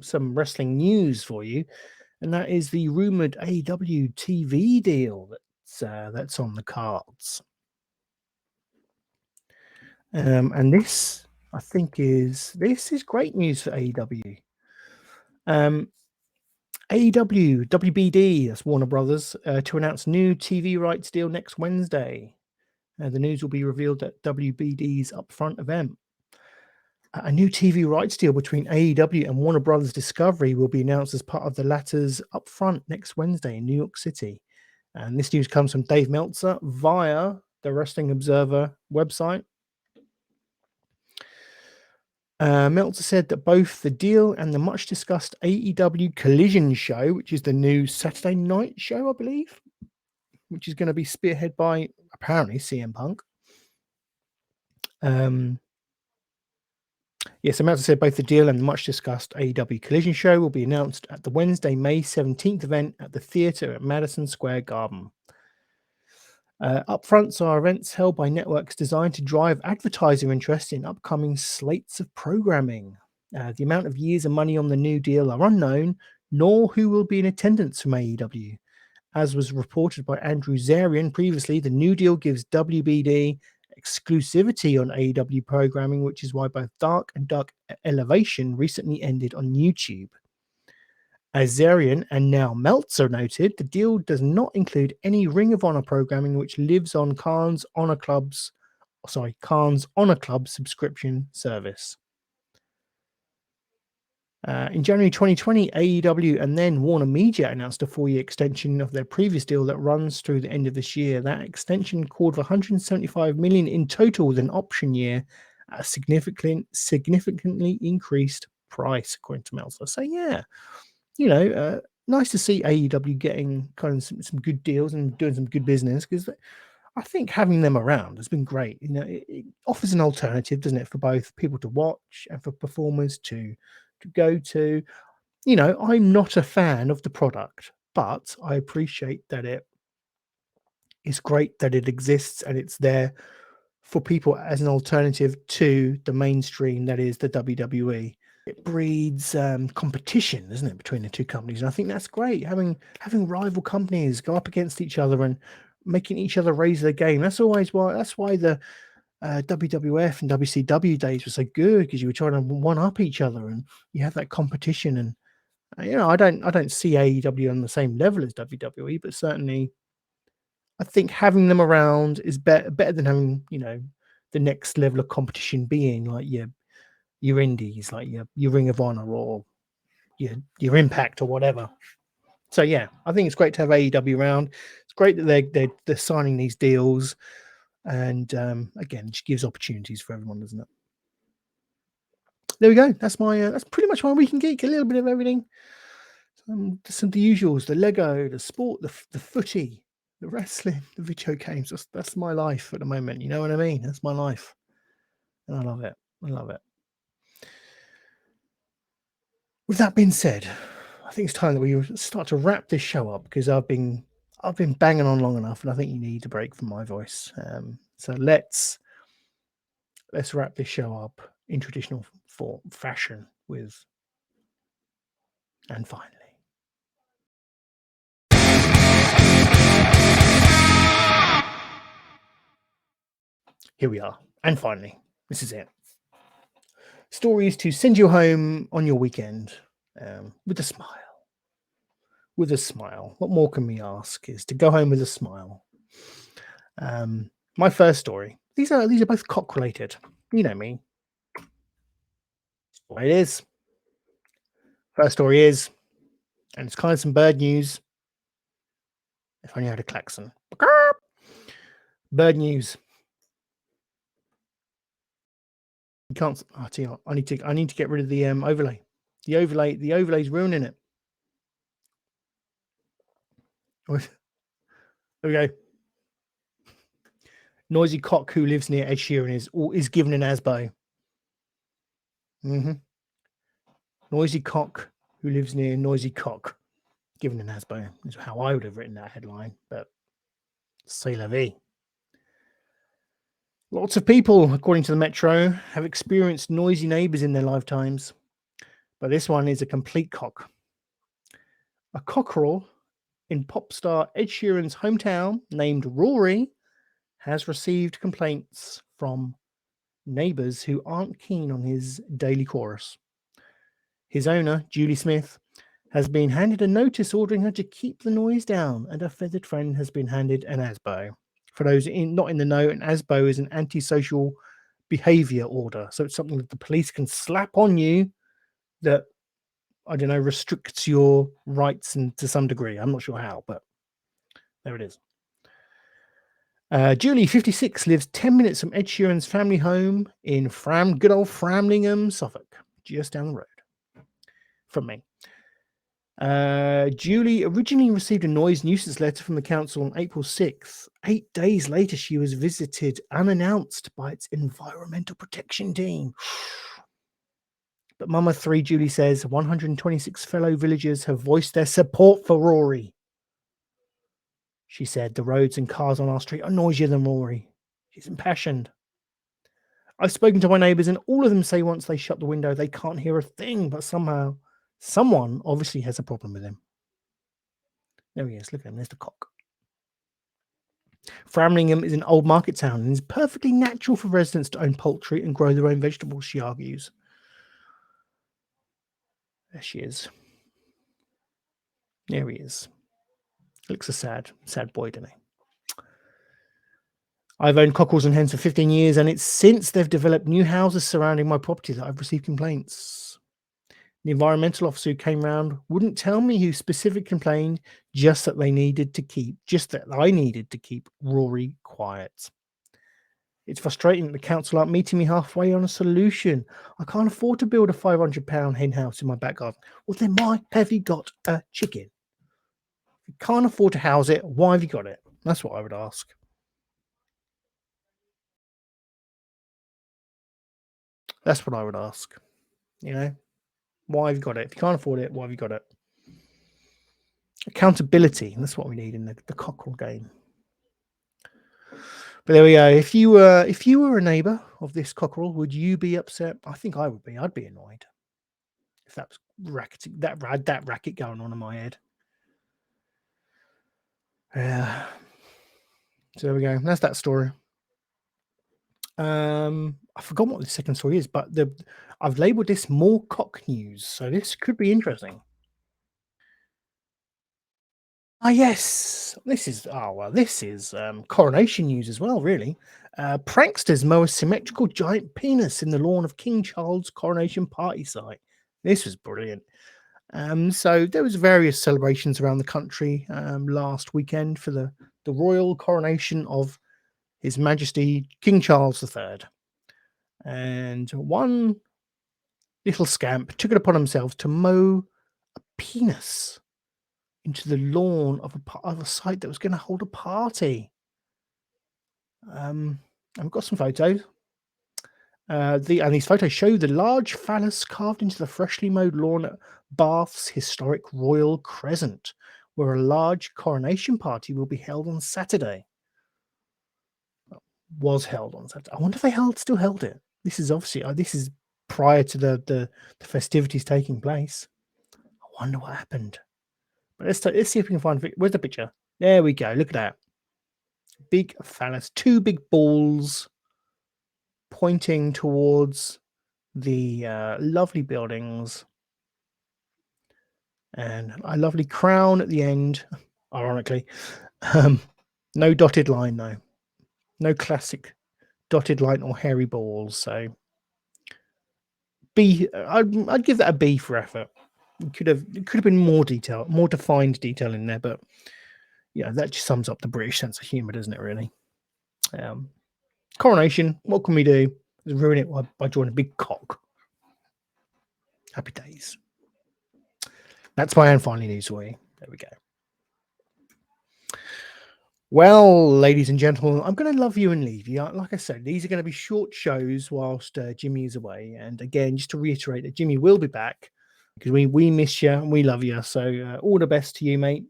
[SPEAKER 2] some wrestling news for you. And that is the rumored AEW TV deal that's on the cards. And this, I think, is great news for AEW. AEW, WBD, that's Warner Brothers, to announce new TV rights deal next Wednesday. The news will be revealed at WBD's upfront event. A new TV rights deal between AEW and Warner Brothers Discovery will be announced as part of the latter's upfront next Wednesday in New York City. And this news comes from Dave Meltzer via the Wrestling Observer website. Meltzer said that both the deal and the much discussed AEW Collision show, which is the new Saturday night show, I believe, which is going to be spearheaded by apparently CM Punk. So Meltzer said both the deal and the much discussed AEW Collision show will be announced at the Wednesday, May 17th event at the theatre at Madison Square Garden. Upfronts are events held by networks designed to drive advertiser interest in upcoming slates of programming. The amount of years and money on the new deal are unknown, nor who will be in attendance from AEW. As was reported by Andrew Zarian previously, the new deal gives WBD exclusivity on AEW programming, which is why both Dark and Dark Elevation recently ended on YouTube. As Zarian and now Meltzer noted, the deal does not include any Ring of Honor programming which lives on Khan's Honor Club subscription service. In January 2020, AEW and then Warner Media announced a 4-year extension of their previous deal that runs through the end of this year. That extension called for $175 million in total with an option year at a significantly increased price, according to Meltzer. So, yeah, nice to see AEW getting kind of some good deals and doing some good business, because I think having them around has been great. It offers an alternative, doesn't it, for both people to watch and for performers to go to. I'm not a fan of the product, but I appreciate that it's great that it exists and it's there for people as an alternative to the mainstream that is the WWE. It breeds competition, doesn't it, between the two companies? And I think that's great, having rival companies go up against each other and making each other raise their game. That's why the WWF and WCW days were so good, because you were trying to one up each other and you have that competition. And I don't see AEW on the same level as WWE, but certainly I think having them around is better than having the next level of competition being like your indies, like your Ring of Honor or your Impact or whatever. So yeah, I think it's great to have AEW around. It's great that they're signing these deals. And again, it just gives opportunities for everyone, doesn't it? There we go. That's pretty much my week in geek. A little bit of everything. Some of the usuals: the Lego, the sport, the footy, the wrestling, the video games. That's my life at the moment. You know what I mean? That's my life, and I love it. I love it. With that being said, I think it's time that we start to wrap this show up, because I've been banging on long enough, and I think you need a break from my voice. So let's wrap this show up in traditional fashion with "And Finally." Here we are. And finally, this is it. Stories to send you home on your weekend with a smile. With a smile. What more can we ask? Is to go home with a smile. My first story. These are both cock related. You know me. What it is. First story is, and it's kind of some bird news. If I only had a klaxon. Bird news. You can't. I tell you what, I need to get rid of the overlay. The overlay's ruining it. There we go. Noisy cock who lives near Ed Sheeran is given an ASBO. Noisy cock who lives near noisy cock, given an ASBO, is how I would have written that headline, but c'est la vie. Lots of people, according to the Metro, have experienced noisy neighbours in their lifetimes, but this one is a complete cock. A cockerel in pop star Ed Sheeran's hometown, named Rory, has received complaints from neighbours who aren't keen on his daily chorus. His owner, Julie Smith, has been handed a notice ordering her to keep the noise down, and her feathered friend has been handed an ASBO. For those not in the know, an ASBO is an antisocial behaviour order. So it's something that the police can slap on you that, I don't know, restricts your rights and to some degree. I'm not sure how, but there it is. Julie, 56, lives 10 minutes from Ed Sheeran's family home in good old Framlingham, Suffolk, just down the road from me. Julie originally received a noise nuisance letter from the council on April 6th. 8 days later, she was visited unannounced by its environmental protection team. But Mama 3, Julie says, 126 fellow villagers have voiced their support for Rory. She said, the roads and cars on our street are noisier than Rory. She's impassioned. I've spoken to my neighbours, and all of them say once they shut the window, they can't hear a thing, but somehow someone obviously has a problem with him. There he is. Look at him. There's the cock. Framlingham is an old market town and is perfectly natural for residents to own poultry and grow their own vegetables, she argues. There she is. There he is. Looks a sad boy, doesn't he? I've owned cockerels and hens for 15 years, and it's since they've developed new houses surrounding my property that I've received complaints. The environmental officer who came round wouldn't tell me who specifically complained, just that I needed to keep Rory quiet. It's frustrating that the council aren't meeting me halfway on a solution. I can't afford to build a £500 hen house in my back garden. Well, then why have you got a chicken? If you can't afford to house it, why have you got it? That's what I would ask. That's what I would ask. You know, why have you got it? If you can't afford it, why have you got it? Accountability. That's what we need in the cockerel game. But there we go. If you were a neighbour of this cockerel, would you be upset? I think I would be. I'd be annoyed if that was that racket going on in my head. Yeah. So there we go. That's that story. I forgot what the second story is, but I've labelled this more cock news, so this could be interesting. Yes, this is coronation news as well, really. Pranksters mow a symmetrical giant penis in the lawn of King Charles' coronation party site. This was brilliant. So there was various celebrations around the country last weekend for the royal coronation of His Majesty King Charles III. And one little scamp took it upon himself to mow a penis into the lawn of a site that was going to hold a party. And we've got some photos. And these photos show the large phallus carved into the freshly mowed lawn at Bath's historic Royal Crescent, where a large coronation party will be held on Saturday. Was held on Saturday. I wonder if they still held it. This is obviously this is prior to the festivities taking place. I wonder what happened. But let's see if we can find. Where's the picture? There we go. Look at that. Big phallus, two big balls pointing towards the lovely buildings, and a lovely crown at the end. Ironically, no dotted line though. No classic dotted line or hairy balls. So B. I'd give that a B for effort. It could have been more detail, more defined detail in there, but yeah, that just sums up the British sense of humour, doesn't it? Really. Coronation. What can we do? Ruin it by drawing a big cock. Happy days. That's my own finally news for you. There we go. Well, ladies and gentlemen, I'm going to love you and leave you. Like I said, these are going to be short shows whilst Jimmy is away. And again, just to reiterate that Jimmy will be back because we miss you and we love you. So all the best to you, mate.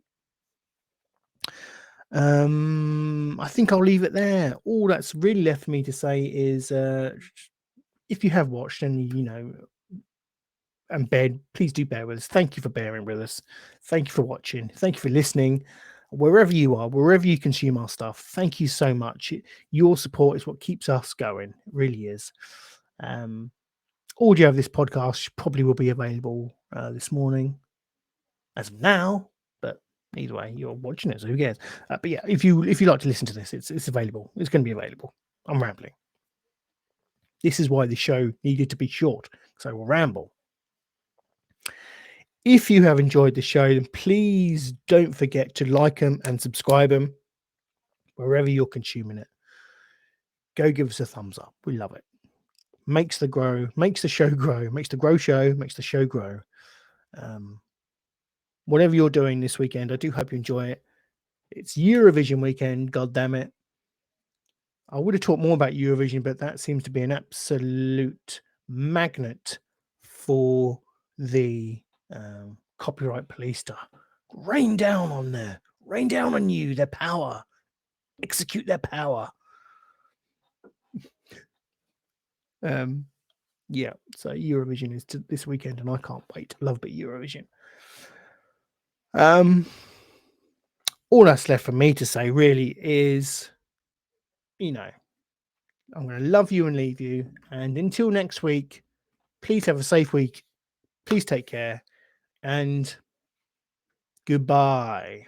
[SPEAKER 2] I think I'll leave it there. All that's really left for me to say is if you have watched and and please do bear with us. Thank you for bearing with us. Thank you for watching. Thank you for listening. Wherever you are, wherever you consume our stuff, thank you so much. Your support is what keeps us going. It really is. Audio of this podcast probably will be available this morning as of now, but either way, you're watching it, so who cares? But yeah, if you like to listen to this, it's available. It's going to be available. I'm rambling. This is why the show needed to be short, so we'll ramble. If you have enjoyed the show, then please don't forget to like them and subscribe them wherever you're consuming it. Go give us a thumbs up. We love it. Makes the show grow, makes the show grow. Whatever you're doing this weekend, I do hope you enjoy it. It's Eurovision weekend, god damn it. I would have talked more about Eurovision, but that seems to be an absolute magnet for the copyright police to rain down on you, their power, execute their power. Yeah, so Eurovision is this weekend, and I can't wait. I love Eurovision. All that's left for me to say really is, I'm going to love you and leave you. And until next week, please have a safe week. Please take care. And goodbye.